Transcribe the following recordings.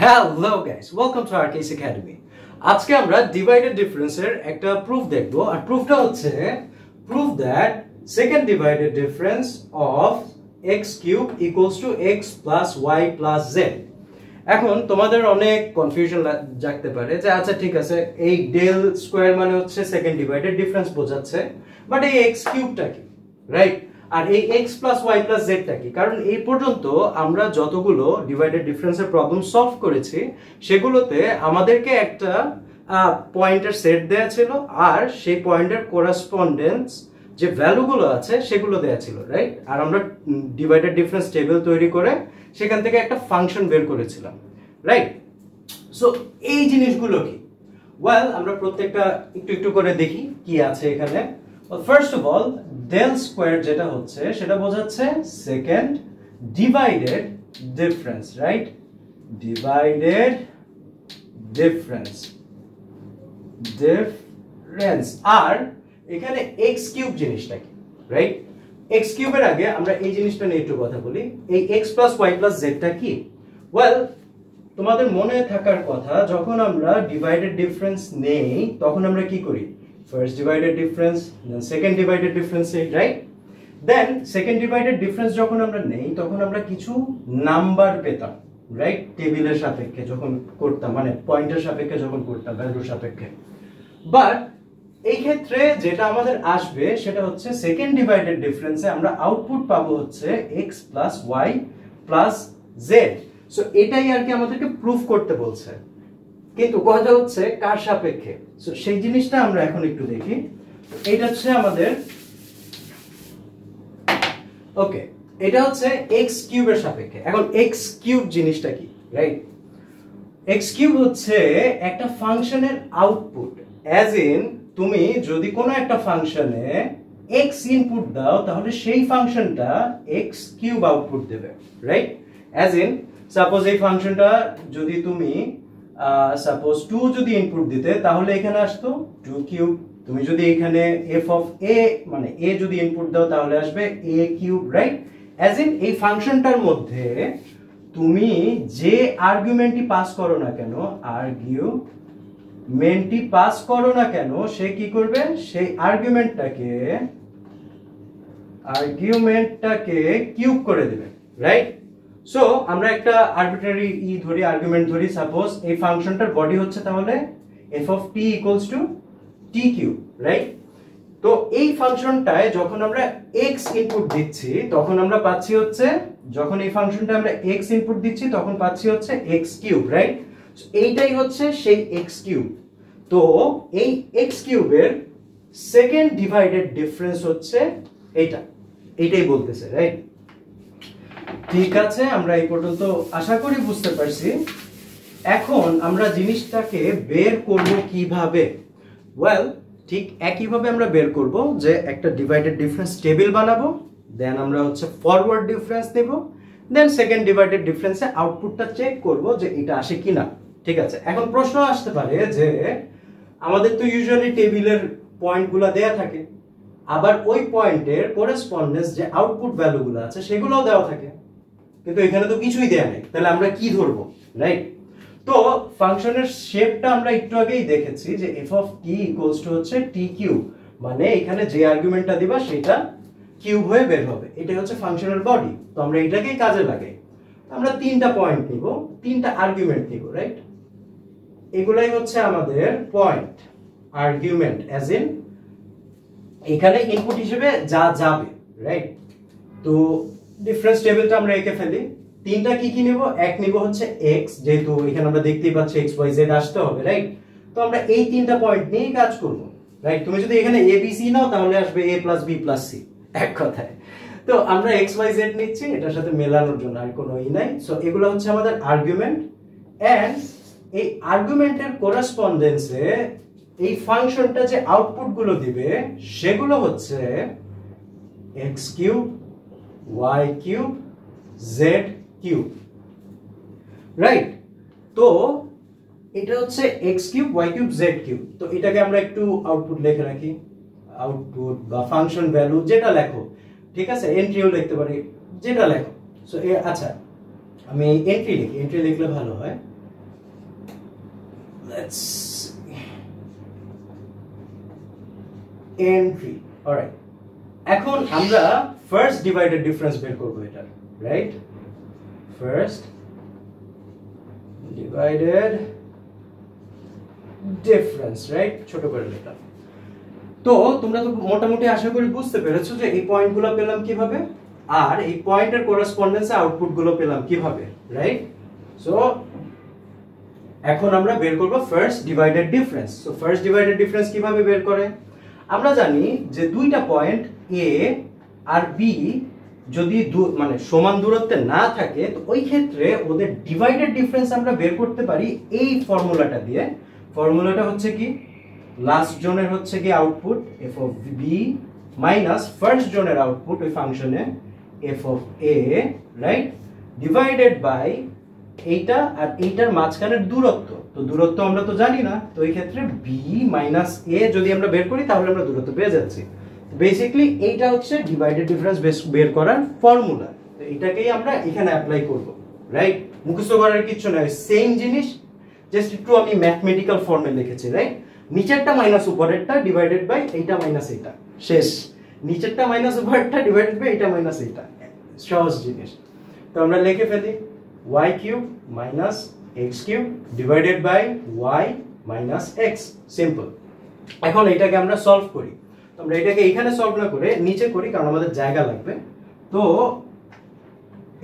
Hello guys, welcome to RKS academy. আজকে আমরা divided ডিফারেন্সের একটা প্রুফ দেখব। আর প্রুফটা হচ্ছে proof that second divided difference of x cube equals to x plus y plus z। এখন তোমাদের অনেক কনফিউশন জাগতে পারে যে আচ্ছা ঠিক আছে, এই ডেল স্কয়ার মানে হচ্ছে সেকেন্ড ডিভাইডেড ডিফারেন্স বোঝাচ্ছে, বাট এই x কিউবটা কি, রাইট? আর এই x plus y plus z টা কি? কারণ এই পর্যন্ত আমরা যতগুলো ডিভাইডেড ডিফারেন্সের প্রবলেম সলভ করেছি সেগুলোতে আমাদেরকে একটা পয়েন্টের সেট দেয়া ছিল, আর সেই পয়েন্টের কোরেসপন্ডেন্স যে ভ্যালুগুলো আছে সেগুলো দেয়া ছিল, রাইট? আর আমরা ডিভাইডেড ডিফারেন্স টেবিল তৈরি করে সেখান থেকে একটা ফাংশন বের করেছিলাম, রাইট? সো এই জিনিসগুলো কি? ওয়েল, আমরা প্রত্যেকটা একটু একটু করে দেখি কি আছে এখানে। First of all, del square যেটা হচ্ছে সেটা বোঝাচ্ছে second divided difference, right? Divided difference আর এখানে x কিউব জিনিসটা কি, রাইট? x কিউবের আগে আমরা এই জিনিসটা নিয়ে একটু কথা বলি। এই x plus y plus z টা কি? ওয়েল, তোমাদের মনে থাকার কথা, যখন আমরা ডিভাইডেড ডিফারেন্স নেই তখন আমরা কি করি? First divided difference, then second divided difference, right? Then second divided difference যখন আমরা নেই তখন আমরা কিছু নাম্বার পেতাম, রাইট? টেবিলের সাপেক্ষে যখন করতাম, মানে পয়েন্টের সাপেক্ষে যখন করতাম, ভ্যালুর সাপেক্ষে। বাট এই ক্ষেত্রে যেটা আমাদের আসবে সেটা হচ্ছে সেকেন্ড ডিভাইডেড ডিফারেন্সে আমরা আউটপুট পাবো হচ্ছে x plus y plus z। So এটাই আর কি আমাদেরকে প্রুফ করতে বলছে, কিন্তু কথা হচ্ছে কার সাপেক্ষে? সো সেই জিনিসটা আমরা এখন একটু দেখি। এটা হচ্ছে আমাদের, ওকে, এটা হচ্ছে x কিউবের সাপেক্ষে। এখন x কিউব জিনিসটা কি, রাইট? x কিউব হচ্ছে একটা ফাংশনের আউটপুট, অ্যাজ ইন তুমি যদি কোনো একটা ফাংশনে x ইনপুট দাও তাহলে সেই ফাংশনটা x কিউব আউটপুট দেবে, রাইট? অ্যাজ ইন সাপোজ এই ফাংশনটা যদি তুমি সাপোজ 2 যদি ইনপুট দিতে তাহলে এখানে আসতো 2 কিউব। তুমি যদি এখানে f অফ a মানে a যদি ইনপুট দাও তাহলে আসবে a cube, right? As in এই ফাংশনটার মধ্যে তুমি যে আর্গুমেন্টই পাস করো না কেন, আর্গুমেন্টই পাস করো না কেন, সে কি করবে? সেই আর্গুমেন্টটাকে কিউব করে দেবে, রাইট? সো আমরা একটা আরবিট্রারি ধরি, আর্গুমেন্ট ধরি, সাপোজ এই ফাংশনটার বডি হচ্ছে তাহলে f of t equals to t cube, right? তো এই ফাংশনটায় যখন আমরা x ইনপুট দিচ্ছি তখন আমরা পাচ্ছি হচ্ছে, যখন এই ফাংশনটা আমরা x ইনপুট দিচ্ছি তখন পাচ্ছি হচ্ছে x কিউব, রাইট? এইটাই হচ্ছে সেই x কিউব। তো এই x কিউবের সেকেন্ড ডিভাইডেড ডিফারেন্স হচ্ছে এইটাই বলতেছে, রাইট? ঠিক আছে, আমরা এই পর্যন্ত আশা করি বুঝতে পারছি। এখন আমরা জিনিসটাকে বের করব কিভাবে? ওয়েল, ঠিক একইভাবে আমরা বের করব যে একটা ডিভাইডেড ডিফারেন্স টেবিল বানাবো, দেন আমরা হচ্ছে ফরওয়ার্ড ডিফারেন্স দেব, দেন সেকেন্ড ডিভাইডেড ডিফারেন্সে আউটপুটটা চেক করব যে এটা আসে কিনা। ঠিক আছে, এখন প্রশ্ন আসতে পারে যে আমাদের তো ইউজুয়ালি টেবিলের পয়েন্টগুলো দেয়া থাকে, আবার ওই পয়েন্টের কোরেসপন্ডেন্স যে আউটপুট ভ্যালুগুলো আছে সেগুলোও দেওয়া থাকে, কিন্তু এখানে তো কিছুই দেয়া নেই, তাহলে আমরা কি ধরবো, রাইট? তো ফাংশনের শেপটা আমরা একটু আগেই দেখেছি যে f of t equals to হচ্ছে t কিউব, মানে এখানে যে আর্গুমেন্টটা দিবা সেটা কিউব হয়ে বের হবে। এটাই হচ্ছে ফাংশনের বডি। তো আমরা এটাকেই কাজে লাগাই। আমরা তিনটা পয়েন্ট নিব, তিনটা আর্গুমেন্ট নিব, রাইট? এগুলাই হচ্ছে আমাদের পয়েন্ট, আর্গুমেন্ট, অ্যাজ ইন এখানে ইনপুট হিসেবে যা যাবে, রাইট? তো ডিফারেন্স টেবিলটা আমরা এঁকে ফেলি। তিনটা কি কি নিব? এক নিব হচ্ছে x, যেহেতু এখানে আমরা দেখতেই পাচ্ছি x y z আসতে হবে, রাইট? তো আমরা এই তিনটা পয়েন্ট নিয়ে কাজ করব, রাইট? তুমি যদি এখানে a b c নাও তাহলে আসবে a plus b plus c, এক কথায়। তো আমরা x y z নিচ্ছি এটার সাথে মেলানোর জন্য, আর কোনো নাই। সো এগুলো হচ্ছে আমাদের আর্গুমেন্ট, এন্ড এই আর্গুমেন্টের কোরেসপন্ডেন্সে এই ফাংশনটা যে আউটপুট গুলো দিবে সেগুলো হচ্ছে x cube, y cube, z cube, right? তো এটা হচ্ছে x cube, y cube, z cube. তো এটাকে আমরা একটু আউটপুট লিখে রাখি, আউটপুট বা ফাংশন ভ্যালু যেটা লেখো, ঠিক আছে? এন্ট্রিও লিখতে পারি, যেটা লেখো। সো আচ্ছা, আমি এন্ট্রি লিখি, এন্ট্রি লিখলে ভালো হয়। let's n3 alright এখন আমরা ফার্স্ট ডিভাইডেড ডিফারেন্স বের করব এটা right first divided difference right ছোট করে লিখলাম তো তোমরা তো মোটামুটি আশা করি বুঝতে পেরেছো যে এই পয়েন্টগুলো পেলাম কিভাবে আর এই পয়েন্টের করেসপন্ডেন্সে আউটপুটগুলো পেলাম কিভাবে রাইট সো এখন আমরা বের করব first divided difference so first divided difference কিভাবে বের করে আমরা জানি যে দুইটা পয়েন্ট এ আর বি যদি মানে সমান দূরত্বে না থাকে তো ওই ক্ষেত্রে ওদের ডিভাইডেড ডিফারেন্স আমরা বের করতে পারি এই ফর্মুলাটা দিয়ে ফর্মুলাটা হচ্ছে কি লাস্ট জোনের হচ্ছে কি output f of b minus first জোনের আউটপুট ওই ফাংশনে f of a right divided by এইটা আর এইটার মাঝখানের দূরত্ব তো দূরত্ব আমরা তো জানি না তো এই ক্ষেত্রে বি মাইনাস এ যদি আমরা বের করি তাহলে আমরা দূরত্ব পেয়ে যাচ্ছি বেসিক্যালি এইটা হচ্ছে ডিভাইডেড ডিফারেন্স বের করার ফর্মুলা তো এটাকেই আমরা এখানে অ্যাপ্লাই করব রাইট মুখস্থ করার কিছু নয় সেম জিনিস জাস্ট একটু আমি ম্যাথমেটিক্যাল ফর্মে লিখেছি রাইট নিচেরটা মাইনাস উপরেরটা ডিভাইডেড বাই এইটা মাইনাস এইটা শেষ নিচেরটা মাইনাস উপরেরটা ডিভাইডেড বাই এইটা মাইনাস এইটা সহজ জিনিস তো আমরা লিখে ফেলি y cube minus x cube divided by y minus x simple এখন এটাকে আমরা সলভ করি তো আমরা এটাকে এখানে সলভ না করে নিচে করি কারণ আমাদের জায়গা লাগবে তো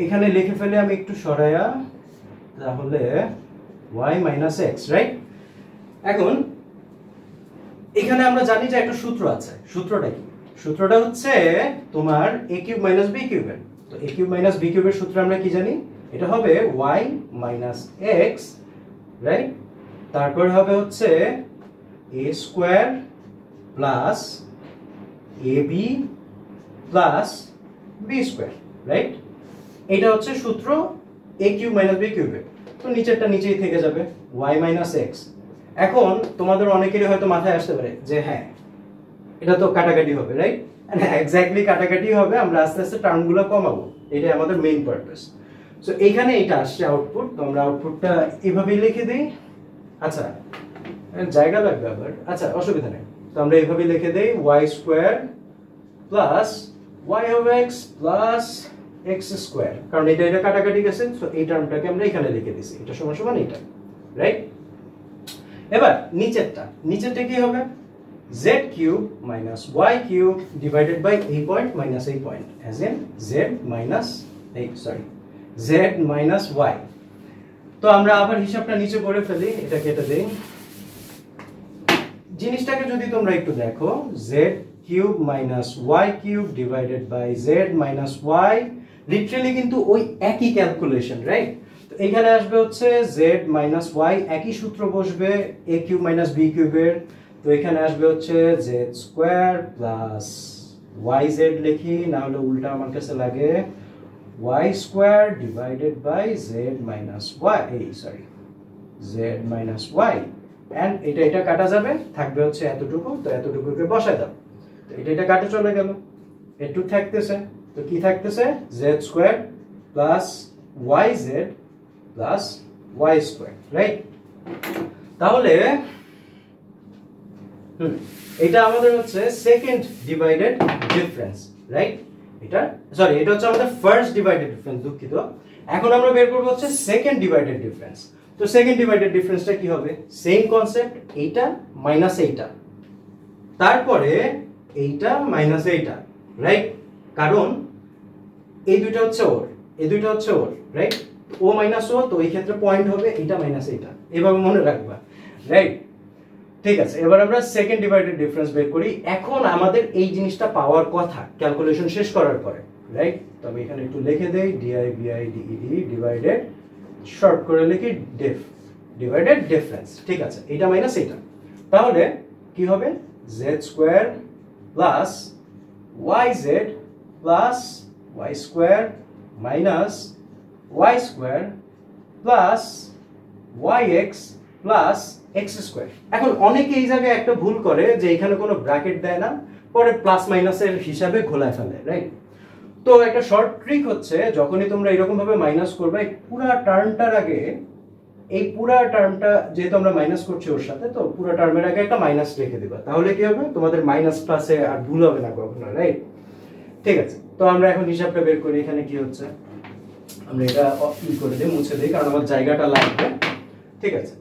এখানে লিখে ফেলে আমি একটু সরায়া তাহলে y minus x রাইট এখন এখানে আমরা জানি যে একটা সূত্র আছে সূত্রটা কি সূত্রটা হচ্ছে তোমার a cube minus b cube এর তো a cube minus b cube এর সূত্র আমরা কি জানি এটা হবে y minus x রাইট তারপর হবে হচ্ছে a square plus ab plus b square right এটা হচ্ছে সূত্র a কিউব মাইনাস b কিউবের তো নিচেরটা নিচেই থেকে যাবে y minus x এখন তোমাদের অনেকেরই হয়তো মাথায় আসতে পারে যে হ্যাঁ এটা তো কাটাকাটি হবে রাইট হ্যাঁ এক্স্যাক্টলি কাটাকাটি হবে আমরা আস্তে আস্তে টার্মগুলো কমাবো এটাই আমাদের মেইন পারপাস সো এইখানে এটা আসছে আউটপুট তো আমরা আউটপুটটা এইভাবেই লিখে দেই আচ্ছা জায়গা লাগবে আবার আচ্ছা অসুবিধা নেই তো আমরা এইভাবেই লিখে দেই y square plus y of x plus x square কারণ এটা কাটাকাটি গেছে সো এই টার্মটাকে আমরা এখানে লিখে দিছি এটা সমান সমান এটা রাইট এবার নিচেরটা কি হবে z cube minus y cube divided by এই পয়েন্ট মাইনাস এই পয়েন্ট অ্যাজ ইন z মাইনাস z minus y তো আমরা আবার হিসাবটা নিচে করে ফেলি এটা কেটে দেই জিনিসটাকে যদি তোমরা একটু দেখো z cube minus y cube divided by z minus y literally কিন্তু ওই একই ক্যালকুলেশন রাইট তো এখানে আসবে হচ্ছে z মাইনাস y একই সূত্র বসবে a কিউব মাইনাস b কিউবের তো এখানে আসবে হচ্ছে z স্কয়ার প্লাস yz লিখি না হলে উল্টা আমার কাছে লাগে y square divided by z minus y z minus y and এটা কাটা যাবে থাকবে হচ্ছে এতটুকু তো এতটুকুকে বসায় দাও তো এটা কাটে চলে গেল একটু থাকতেছে তো কি থাকতেছে z square plus yz plus y square right তাহলে এটা আমাদের হচ্ছে সেকেন্ড ডিভাইডেড ডিফারেন্স রাইট এটা হচ্ছে আমাদের ফার্স্ট ডিভাইডেড ডিফারেন্স দুঃখিত এখন আমরা বের করব হচ্ছে সেকেন্ড ডিভাইডেড ডিফারেন্স তো সেকেন্ড ডিভাইডেড ডিফারেন্সটা কি হবে সেম কনসেপ্ট এইটা মাইনাস এইটা তারপরে এইটা মাইনাস এইটা রাইট কারণ এই দুইটা হচ্ছে ওর রাইট ও মাইনাস ও তো এই ক্ষেত্রে পয়েন্ট হবে এইটা মাইনাস এইটা এভাবে মনে রাখবা রাইট ঠিক আছে এবার আমরা সেকেন্ড ডিভাইডেড ডিফারেন্স বের করি এখন আমাদের এই জিনিসটা পাওয়ার কথা ক্যালকুলেশন শেষ করার পরে রাইট তবে এখানে একটু লিখে দেই DIVIDED ডিভাইডেড শর্ট করে লিখি ডিভাইডেড ডিফারেন্স ঠিক আছে এটা মাইনাস এটা তাহলে কি হবে z square plus yz plus y square minus y square plus yx plus x square এখন অনেকে এই জায়গায় একটা ভুল করে যে এখানে কোনো ব্র্যাকেট দেয় না পরে প্লাস মাইনাসের হিসাবে ঘোলায় ফেলে রাইট তো একটা শর্ট ট্রিক হচ্ছে যখনই তোমরা এরকম ভাবে মাইনাস করবে পুরো টার্মটার আগে এই পুরো টার্মটা যেহেতু আমরা মাইনাস করছি ওর সাথে, তো পুরো টার্মের আগে একটা মাইনাস রেখে দিবা, তাহলে কি হবে তোমাদের মাইনাস প্লাসে আর ভুল হবে না কখনো, রাইট? ঠিক আছে, তো আমরা এখন হিসাবটা বের করি। এখানে কি হচ্ছে, আমরা এটা ই করে দিই, মুছে দিই, কারণ আমার জায়গাটা লাগবে। ঠিক আছে,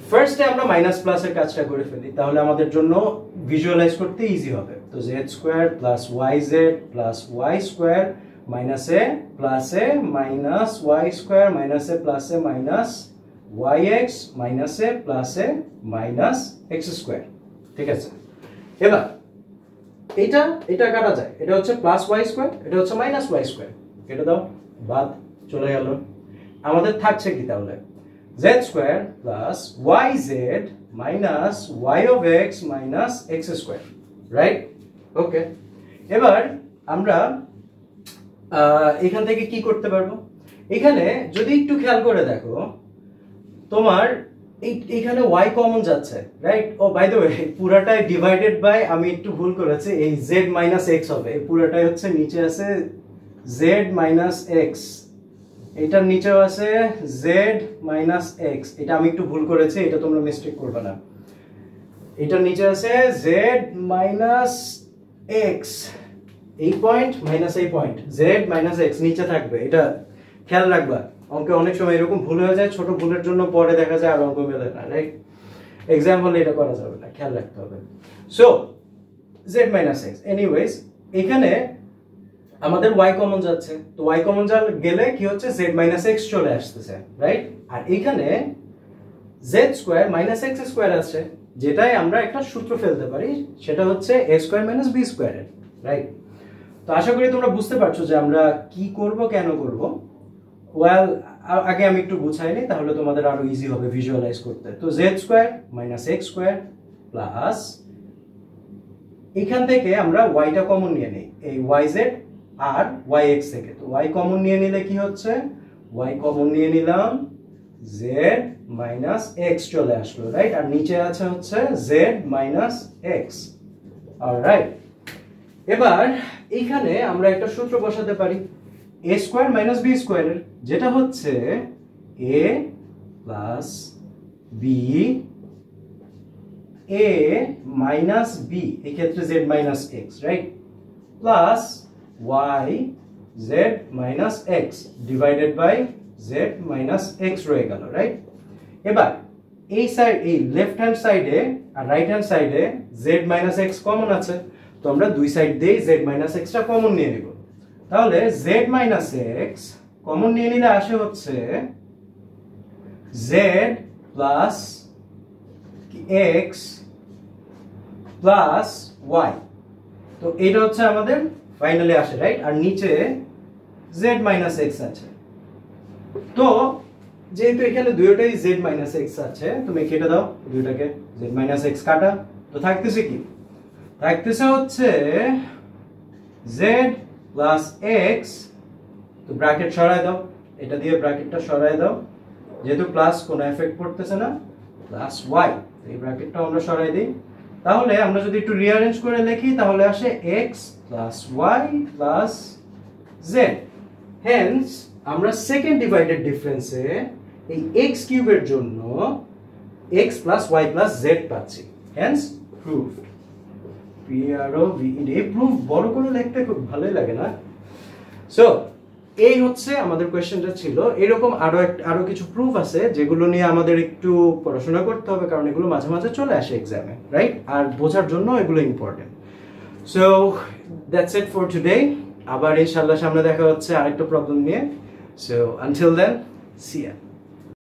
ফার্স্টে আমরা মাইনাস প্লাসের কাজটা করে ফেলি, তাহলে আমাদের জন্য ভিজুয়ালাইজ করতে ইজি হবে। তো z square plus y z plus y square minus a plus a minus y square minus a plus a minus y x minus a plus a minus x square. ঠিক আছে, এবার এটা এটা কাটা যায়, এটা হচ্ছে প্লাস ওয়াই স্কোয়ার, এটা হচ্ছে মাইনাস ওয়াই স্কোয়ার, কেটে দাও, বাদ, চলে গেল। আমাদের থাকছে কি তাহলে, z square plus y z minus y of x minus x square, right? Okay, এবার আমরা এখান থেকে কি করতে পারবো, এখানে যদি একটু খেয়াল করে দেখো, তোমার এইখানে y কমন যাচ্ছে, right? Oh by the way, পুরাটাই ডিভাইডেড বাই, আমি একটু ভুল করেছি, এই z মাইনাস x হবে, এই পুরাটাই হচ্ছে, নিচে আছে z মাইনাস x, এটার নিচেও আছে z মাইনাস x, এটা আমি একটু ভুল করেছি, এটা তোমরা মিস্টেক করবে না। এটার নিচে আছে z মাইনাস x, এই পয়েন্ট মাইনাস এই পয়েন্ট, z মাইনাস x নিচে থাকবে, এটা খেয়াল রাখবা। অঙ্কে অনেক সময় এরকম ভুল হয়ে যায়, ছোট ভুলের জন্য পরে দেখা যায় আর অঙ্ক মেলে না, রাইট? এক্সাম হলে এটা করা যাবে না, খেয়াল রাখতে হবে। So z minus x, anyways এখানে আমাদের y কমন যাচ্ছে, তো y কমন গেলে কি হচ্ছে, z মাইনাস x চলে আসতেছে, রাইট? আর এখানে z square minus x square আছে, যেটাই আমরা একটা সূত্র ফেলতে পারি, সেটা হচ্ছে a স্কয়ার মাইনাস b স্কয়ারের, রাইট? তো আশা করি তোমরা বুঝতে পারছো যে আমরা কি করব, কেন করব। ওয়েল, আগে আমি একটু বুঝাই নিই, তাহলে তোমাদের আরো ইজি হবে ভিজুয়ালাইজ করতে। তো z square minus x square plus, এখান থেকে আমরা y টা কমন নিয়ে নিই, এই yz আর yx থেকে, তো y কমন নিয়ে নিলে কি হচ্ছে, y কমন নিয়ে নিলাম, z মাইনাস x চলে আসলো, রাইট? আর নিচে আছে হচ্ছে z মাইনাস x, অলরাইট। এবার এইখানে আমরা একটা সূত্র বসাতে পারি a স্কয়ার মাইনাস b স্কয়ারের, যেটা হচ্ছে a plus b a minus b, এই ক্ষেত্রে z minus x, right? Plus y z minus x divided by z minus x রয়ে গেল, রাইট? এবার এই সাইড, এই লেফট হ্যান্ড সাইডে আর রাইট হ্যান্ড সাইডে z মাইনাস x কমন আছে, তো আমরা দুই সাইড দিয়ে z মাইনাস x টা কমন নিয়ে নিব। তাহলে z মাইনাস x কমন নিয়ে নিলে আসে হচ্ছে z plus x plus y, তো এটা হচ্ছে আমাদের ফাইনালি আসে, রাইট? আর নিচে z মাইনাস x আছে, তো যেহেতু এখানে দুইটাই z মাইনাস x আছে, তুমি কেটে দাও দুইটাকে, z মাইনাস x কাটা, তো থাকতেছে কি, থাকতেছে হচ্ছে z প্লাস x, তো ব্র্যাকেট সরায় দাও, এটা দিয়ে ব্র্যাকেটটা সরায় দাও, যেহেতু প্লাস কোনো এফেক্ট পড়তেছে না, প্লাস y, এই ব্র্যাকেটটা আমরা সরাই দিই। তাহলে আমরা যদি একটু রিঅ্যারেঞ্জ করে লিখি, তাহলে আসে x plus y plus z। Hence আমরা সেকেন্ড ডিভাইডেড ডিফারেন্সে এই x কিউবের জন্য x plus y plus z পাচ্ছি, হেন্স প্রুভড। এই প্রুফ বড় করে লিখতে খুব ভালোই লাগে না? সো এই হচ্ছে আমাদের কোয়েশ্চেনটা ছিল। এরকম আরো কিছু প্রুফ আছে যেগুলো নিয়ে আমাদের একটু পড়াশোনা করতে হবে, কারণ এগুলো মাঝে মাঝে চলে আসে এক্সামে, রাইট? আর বোঝার জন্য এগুলো important. So that's it for today. আবার ইনশাআল্লাহ সামনে দেখা হচ্ছে আরেকটা প্রবলেম নিয়ে। So until then, see you.